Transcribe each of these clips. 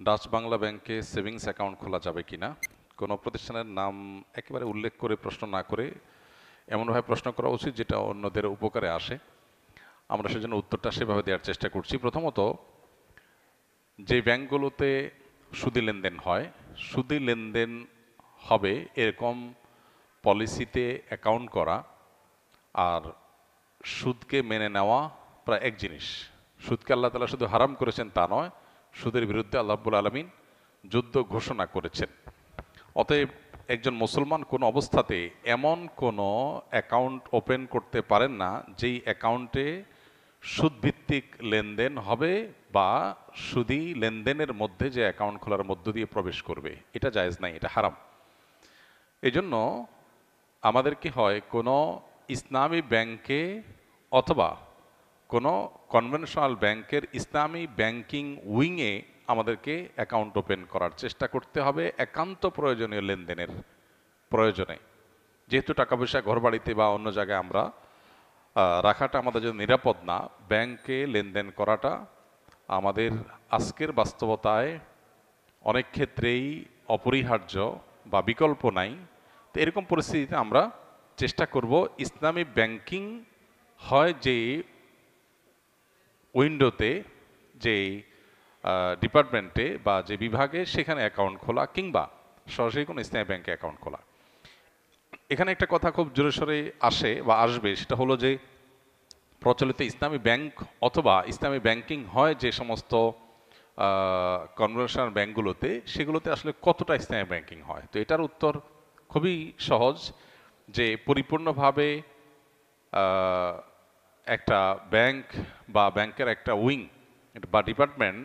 Dutch Bangla ব্যাংকে savings account খোলা যাবে কিনা কোনো প্রতিষ্ঠানের নাম একেবারে উল্লেখ করে প্রশ্ন না করে এমনভাবে প্রশ্ন করা উচিত যেটা অন্যদের উপকারে আসে। আমরা সেজন্য উত্তরটা সেভাবে দেওয়ার চেষ্টা করছি। প্রথমত, যে ব্যাংকগুলোতে সুদী লেনদেন হয়, সুদী লেনদেন হবে এরকম পলিসিতে অ্যাকাউন্ট করা আর সুদকে মেনে নেওয়া প্রায় এক জিনিস। সুদকে আল্লাহ তাআলা শুধু হারাম করেছেন তা নয়, সুদের বিরুদ্ধে আল্লাহ রাব্বুল আলামিন যুদ্ধ ঘোষণা করেছেন। অতএব একজন মুসলমান কোনো অবস্থাতে এমন কোনো অ্যাকাউন্ট ওপেন করতে পারেন না যেই অ্যাকাউন্টে সুদভিত্তিক লেনদেন হবে বা সুদী লেনদেনের মধ্যে যে অ্যাকাউন্ট খোলার মধ্য দিয়ে প্রবেশ করবে, এটা জায়েজ নাই, এটা হারাম। এজন্য আমাদের কি হয়, কোনো ইসলামী ব্যাংকে অথবা কোনো কনভেনশনাল ব্যাংকের ইসলামী ব্যাংকিং উইংয়ে আমাদেরকে অ্যাকাউন্ট ওপেন করার চেষ্টা করতে হবে একান্ত প্রয়োজনীয় লেনদেনের প্রয়োজনে। যেহেতু টাকা পয়সা ঘরবাড়িতে বা অন্য জায়গায় আমরা রাখাটা আমাদের জন্য নিরাপদ না, ব্যাংকে লেনদেন করাটা আমাদের আজকের বাস্তবতায় অনেক ক্ষেত্রেই অপরিহার্য বা বিকল্প নাই। তো এরকম পরিস্থিতিতে আমরা চেষ্টা করব ইসলামী ব্যাংকিং হয় যে উইন্ডোতে, যে ডিপার্টমেন্টে বা যে বিভাগে সেখানে অ্যাকাউন্ট খোলা কিংবা সরাসরি কোনো ইসলামী ব্যাংকে অ্যাকাউন্ট খোলা। এখানে একটা কথা খুব জোরে সোরে আসে বা আসবে, সেটা হলো যে প্রচলিত ইসলামী ব্যাংক অথবা ইসলামী ব্যাংকিং হয় যে সমস্ত কনভেনশনাল ব্যাংকগুলোতে, সেগুলোতে আসলে কতটা ইসলামী ব্যাংকিং হয়। তো এটার উত্তর খুবই সহজ, যে পরিপূর্ণভাবে একটা ব্যাংক বা ব্যাংকের একটা উইং বা ডিপার্টমেন্ট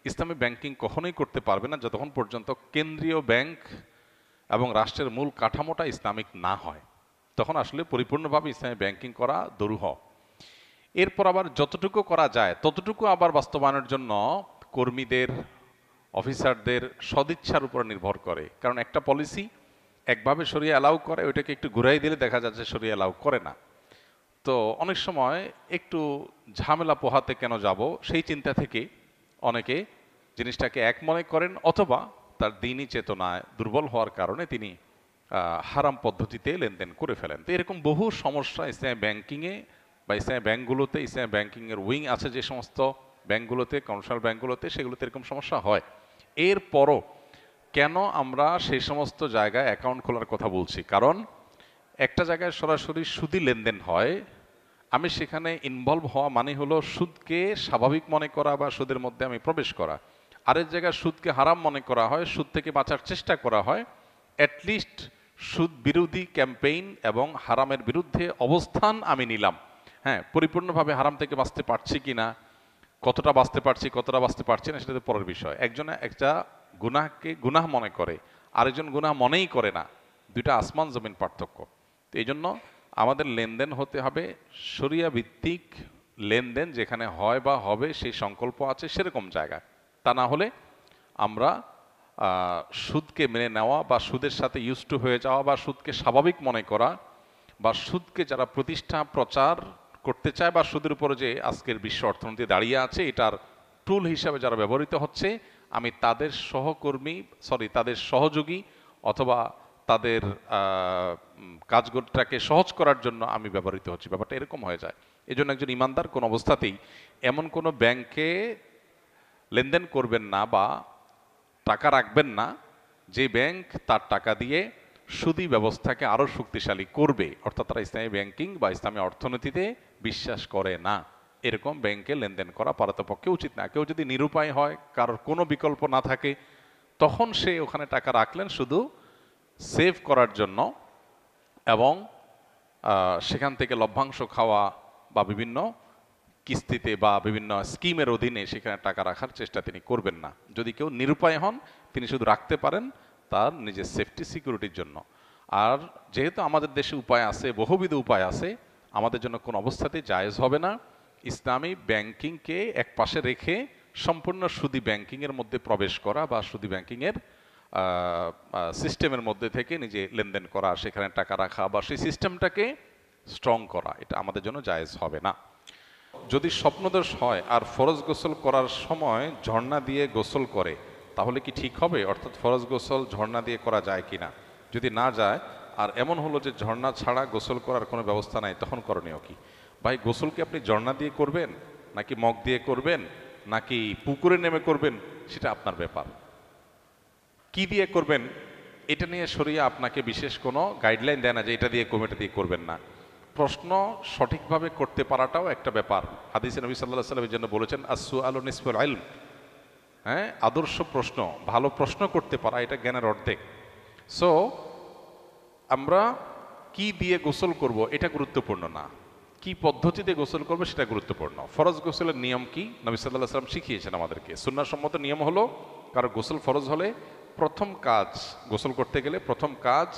ইসলামী ব্যাংকিং কখনোই করতে পারবে না যতক্ষণ পর্যন্ত কেন্দ্রীয় ব্যাংক এবং রাষ্ট্রের মূল কাঠামোটা ইসলামিক না হয়। তখন আসলে পরিপূর্ণভাবে ইসলামী ব্যাংকিং করা দুরূহ। এরপর আবার যতটুকু করা যায় ততটুকু আবার বাস্তবায়নের জন্য কর্মীদের, অফিসারদের সদিচ্ছার উপর নির্ভর করে। কারণ একটা পলিসি একভাবে শরিয়া অ্যালাউ করে, ওইটাকে একটু ঘুরাই দিলে দেখা যাচ্ছে শরিয়া অ্যালাউ করে না। তো অনেক সময় একটু ঝামেলা পোহাতে কেন যাব, সেই চিন্তা থেকে অনেকে জিনিসটাকে এক মনে করেন, অথবা তার দ্বীনি চেতনায় দুর্বল হওয়ার কারণে তিনি হারাম পদ্ধতিতে লেনদেন করে ফেলেন। তো এরকম বহু সমস্যা ইসলামী ব্যাংকিংয়ে বা ইসলামী ব্যাংকগুলোতে, ইসলামী ব্যাংকিংয়ের উইং আছে যে সমস্ত ব্যাংকগুলোতে, কমার্শিয়াল ব্যাংকগুলোতে, সেগুলোতে এরকম সমস্যা হয়। এরপরও কেন আমরা সেই সমস্ত জায়গায় অ্যাকাউন্ট খোলার কথা বলছি? কারণ একটা জায়গায় সরাসরি সুদী লেনদেন হয়, আমি সেখানে ইনভলভ হওয়া মানে হলো সুদকে স্বাভাবিক মনে করা বা সুদের মধ্যে আমি প্রবেশ করা। আরেক জায়গায় সুদকে হারাম মনে করা হয়, সুদ থেকে বাঁচার চেষ্টা করা হয়। অ্যাটলিস্ট সুদ বিরোধী ক্যাম্পেইন এবং হারামের বিরুদ্ধে অবস্থান আমি নিলাম। হ্যাঁ, পরিপূর্ণভাবে হারাম থেকে বাঁচতে পারছি কিনা, কতটা বাঁচতে পারছি কতটা বাঁচতে পারছি না, সেটা তো পরের বিষয়। একজনে একটা গুনাহকে গুনাহ মনে করে, আরেকজন গুনাহ মনেই করে না, দুইটা আসমান জমিন পার্থক্য। তো এই জন্য আমাদের লেনদেন হতে হবে শরিয়া ভিত্তিক লেনদেন, যেখানে হয় বা হবে সেই সংকল্প আছে সেরকম জায়গায়। তা না হলে আমরা সুদকে মেনে নেওয়া বা সুদের সাথে ইউজ টু হয়ে যাওয়া বা সুদকে স্বাভাবিক মনে করা বা সুদকে যারা প্রতিষ্ঠা প্রচার করতে চায় বা সুদের উপরে যে আজকের বিশ্ব অর্থনীতি দাঁড়িয়ে আছে এটার টুল হিসাবে যারা ব্যবহৃত হচ্ছে, আমি তাদের তাদের সহযোগী অথবা তাদের কাজটাকে সহজ করার জন্য আমি ব্যবহৃত হচ্ছি, ব্যাপারটা এরকম হয়ে যায়। এই জন্য একজন ইমানদার কোন অবস্থাতেই এমন কোনো ব্যাংকে লেনদেন করবেন না বা টাকা রাখবেন না যে ব্যাংক তার টাকা দিয়ে সুদী ব্যবস্থাকে আরো শক্তিশালী করবে, অর্থাৎ তারা ইসলামী ব্যাংকিং বা ইসলামী অর্থনীতিতে বিশ্বাস করে না। এরকম ব্যাংকে লেনদেন করা পারতপক্ষে উচিত না। কেউ যদি নিরুপায় হয়, কারোর কোনো বিকল্প না থাকে, তখন সে ওখানে টাকা রাখলেন শুধু সেভ করার জন্য, এবং সেখান থেকে লভ্যাংশ খাওয়া বা বিভিন্ন কিস্তিতে বা বিভিন্ন স্কিমের অধীনে সেখানে টাকা রাখার চেষ্টা তিনি করবেন না। যদি কেউ নিরুপায় হন, তিনি শুধু রাখতে পারেন তার নিজের সেফটি সিকিউরিটির জন্য। আর যেহেতু আমাদের দেশে উপায় আছে, বহুবিধ উপায় আছে, আমাদের জন্য কোন অবস্থাতেই জায়েজ হবে না ইসলামী ব্যাংকিংকে এক পাশে রেখে সম্পূর্ণ সুদী ব্যাংকিংয়ের মধ্যে প্রবেশ করা বা সুদী ব্যাংকিংয়ের সিস্টেমের মধ্যে থেকে নিজে লেনদেন করা, সেখানে টাকা রাখা বা সেই সিস্টেমটাকে স্ট্রং করা, এটা আমাদের জন্য জায়েজ হবে না। যদি স্বপ্নদোষ হয় আর ফরজ গোসল করার সময় ঝর্ণা দিয়ে গোসল করে, তাহলে কি ঠিক হবে? অর্থাৎ ফরজ গোসল ঝর্ণা দিয়ে করা যায় কিনা? যদি না যায় আর এমন হলো যে ঝর্ণা ছাড়া গোসল করার কোনো ব্যবস্থা নাই, তখন করণীয় কি? ভাই, গোসল কি আপনি ঝর্ণা দিয়ে করবেন, নাকি মগ দিয়ে করবেন, নাকি পুকুরে নেমে করবেন, সেটা আপনার ব্যাপার। কি দিয়ে করবেন এটা নিয়ে শরিয়া আপনাকে বিশেষ কোনো গাইডলাইন দেয় না যে এটা দিয়ে করবেন, এটা দিয়ে করবেন না। প্রশ্ন সঠিকভাবে করতে পারাটাও একটা ব্যাপার। হাদিসে নবী সাল্লাল্লাহু আলাইহি ওয়াসাল্লাম জন্য বলেছেন আস-সুআলু নিসফুল ইলম। হ্যাঁ, আদর্শ প্রশ্ন, ভালো প্রশ্ন করতে পারা এটা জ্ঞানের অর্ধেক। সো আমরা কি দিয়ে গোসল করব এটা গুরুত্বপূর্ণ না, কি পদ্ধতিতে গোসল করবে সেটা গুরুত্বপূর্ণ। ফরজ গোসলের নিয়ম কি নবী সাল্লাল্লাহু আলাইহি ওয়াসাল্লাম শিখিয়েছেন আমাদেরকে। সুন্নাহসম্মত নিয়ম হলো, কারো গোসল ফরজ হলে প্রথম কাজ, গোসল করতে গেলে প্রথম কাজ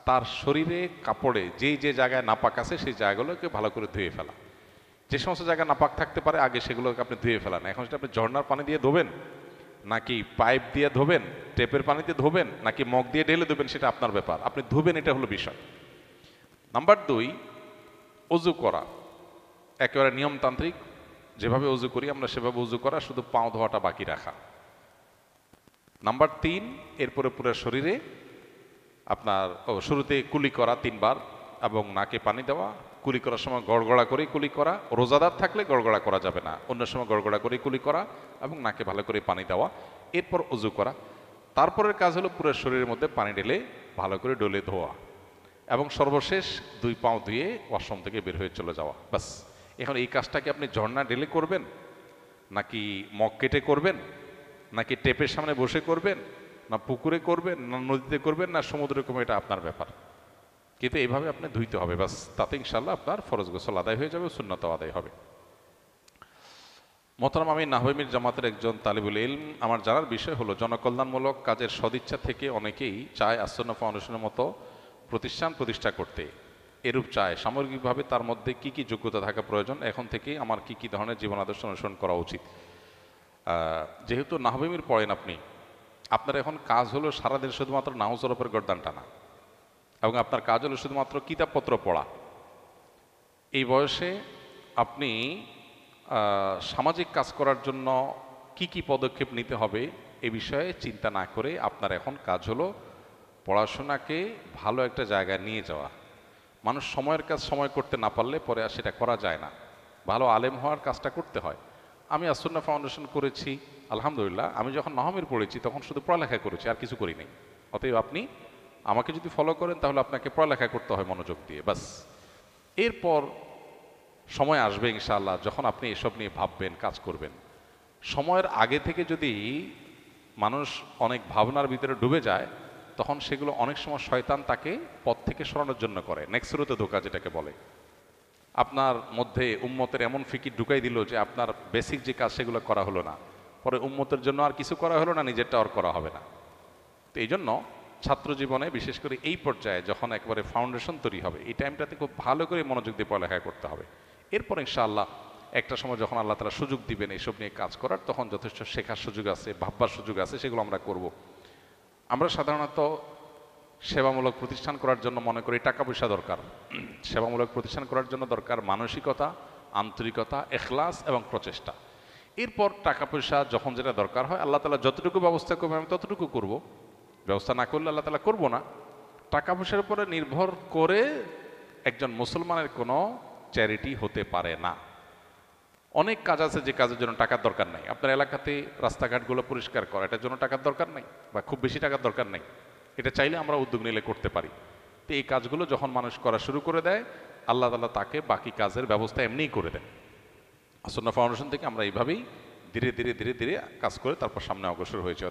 তার শরীরে কাপড়ে যে যে জায়গায় নাপাক আছে সেই জায়গাগুলোকে ভালো করে ধুয়ে ফেলা। যে সমস্ত জায়গায় নাপাক থাকতে পারে আগে সেগুলোকে আপনি ধুয়ে ফেলান। এখন সেটা আপনি ঝর্ণার পানি দিয়ে ধোবেন, নাকি পাইপ দিয়ে ধোবেন, টেপের পানি দিয়ে ধোবেন, নাকি মগ দিয়ে ঢেলে ধোবেন, সেটা আপনার ব্যাপার। আপনি ধুবেন, এটা হলো বিষয়। নাম্বার 2, অজু করা একেবারে নিয়মতান্ত্রিক, যেভাবে অজু করি আমরা সেভাবে অজু করা, শুধু পাও ধোয়াটা বাকি রাখা। নাম্বার 3, এরপরে পুরো শরীরে আপনার শুরুতে কুলি করা 3 বার এবং নাকে পানি দেওয়া। কুলি করার সময় গড়গড়া করে কুলি করা, রোজাদার থাকলে গড়গড়া করা যাবে না, অন্য সময় গড়গড়া করে কুলি করা এবং নাকে ভালো করে পানি দেওয়া, এরপর অজু করা। তারপরের কাজ হলো পুরো শরীরের মধ্যে পানি ঢেলে ভালো করে ডলে ধোয়া এবং সর্বশেষ 2 পাও ধুয়ে ওয়াশরুম থেকে বের হয়ে চলে যাওয়া, বাস। এখন এই কাজটাকে আপনি ঝর্ণা ঢেলে করবেন, নাকি মগ কেটে করবেন, নাকি টেপের সামনে বসে করবেন, না পুকুরে করবেন, না নদীতে করবেন, না সমুদ্রে করবেন, এটা আপনার ব্যাপার। কিন্তু এইভাবে আপনি ধুইতে হবে, বাস। তাতে ইনশাল্লাহ আপনার ফরজ গোসল আদায় হয়ে যাবে, সুন্নাতও আদায় হবে। মোহতারাম, আমি নাহওয়ামীর জামাতের একজন তালিবুল ইলম। আমার জানার বিষয় হলো, জনকল্যাণমূলক কাজের সদিচ্ছা থেকে অনেকেই চায় আসন্না ফাউন্ডেশনের মতো প্রতিষ্ঠান প্রতিষ্ঠা করতে। এরূপ চায়, সামগ্রিকভাবে তার মধ্যে কি কি যোগ্যতা থাকা প্রয়োজন, এখন থেকেই আমার কি কি ধরনের জীবন আদর্শ অনুসরণ করা উচিত? যেহেতু নাহওয়ামীর পড়েন আপনি, আপনার এখন কাজ হলো সারাদিন শুধুমাত্র নাউজ ওরফের গর্দান টানা এবং আপনার কাজ হলো শুধুমাত্র কিতাবপত্র পড়া। এই বয়সে আপনি সামাজিক কাজ করার জন্য কি কি পদক্ষেপ নিতে হবে এ বিষয়ে চিন্তা না করে আপনার এখন কাজ হলো পড়াশোনাকে ভালো একটা জায়গায় নিয়ে যাওয়া। মানুষ সময়ের কাজ সময় করতে না পারলে পরে আর সেটা করা যায় না। ভালো আলেম হওয়ার কাজটা করতে হয়। আমি আসন্না ফাউন্ডেশন করেছি, আলহামদুলিল্লাহ। আমি যখন নাহওমীর পড়েছি তখন শুধু পড়ালেখা করেছি, আর কিছু করি নাই। অতএব আপনি আমাকে যদি ফলো করেন তাহলে আপনাকে পড়ালেখা করতে হয় মনোযোগ দিয়ে, বাস। এরপর সময় আসবে ইনশাআল্লাহ যখন আপনি এসব নিয়ে ভাববেন, কাজ করবেন। সময়ের আগে থেকে যদি মানুষ অনেক ভাবনার ভিতরে ডুবে যায়, তখন সেগুলো অনেক সময় শয়তান তাকে পথ থেকে সরানোর জন্য করে, নেক্সরতে ধোঁকা যেটাকে বলে। আপনার মধ্যে উম্মতের এমন ফিকির ঢুকাই দিল যে আপনার বেসিক যে কাজ সেগুলো করা হলো না, পরে উম্মতের জন্য আর কিছু করা হলো না, নিজেরটা আর করা হবে না। তো এই জন্য ছাত্র জীবনে বিশেষ করে এই পর্যায়ে যখন একবারে ফাউন্ডেশন তৈরি হবে, এই টাইমটাতে খুব ভালো করে মনোযোগ দিয়ে পড়ালেখা করতে হবে। এরপর ইনশাআল্লাহ একটা সময় যখন আল্লাহ তাআলা সুযোগ দিবেন এইসব নিয়ে কাজ করার, তখন যথেষ্ট শেখার সুযোগ আছে, ভাববার সুযোগ আছে, সেগুলো আমরা করব। আমরা সাধারণত সেবামূলক প্রতিষ্ঠান করার জন্য মনে করি টাকা পয়সা দরকার। সেবামূলক প্রতিষ্ঠান করার জন্য দরকার মানসিকতা, আন্তরিকতা, এখলাস এবং প্রচেষ্টা। এরপর টাকা পয়সা যখন যেটা দরকার হয়, আল্লাহ তাআলা যতটুকু ব্যবস্থা করবে আমি ততটুকু করব, ব্যবস্থা না করলে আল্লাহ তাআলা করব না। টাকা পয়সার উপরে নির্ভর করে একজন মুসলমানের কোনো চ্যারিটি হতে পারে না। অনেক কাজ আছে যে কাজের জন্য টাকার দরকার নাই। আপনার এলাকাতে রাস্তাঘাটগুলো পরিষ্কার করা, এটার জন্য টাকার দরকার নাই, বা খুব বেশি টাকার দরকার নাই। এটা চাইলে আমরা উদ্যোগ নিলে করতে পারি। তো এই কাজগুলো যখন মানুষ করা শুরু করে দেয়, আল্লাহ তাআলা তাকে বাকি কাজের ব্যবস্থা এমনিই করে দেন। আসন্না ফাউন্ডেশন থেকে আমরা এইভাবেই ধীরে ধীরে ধীরে ধীরে কাজ করে তারপর সামনে অগ্রসর হয়েছে।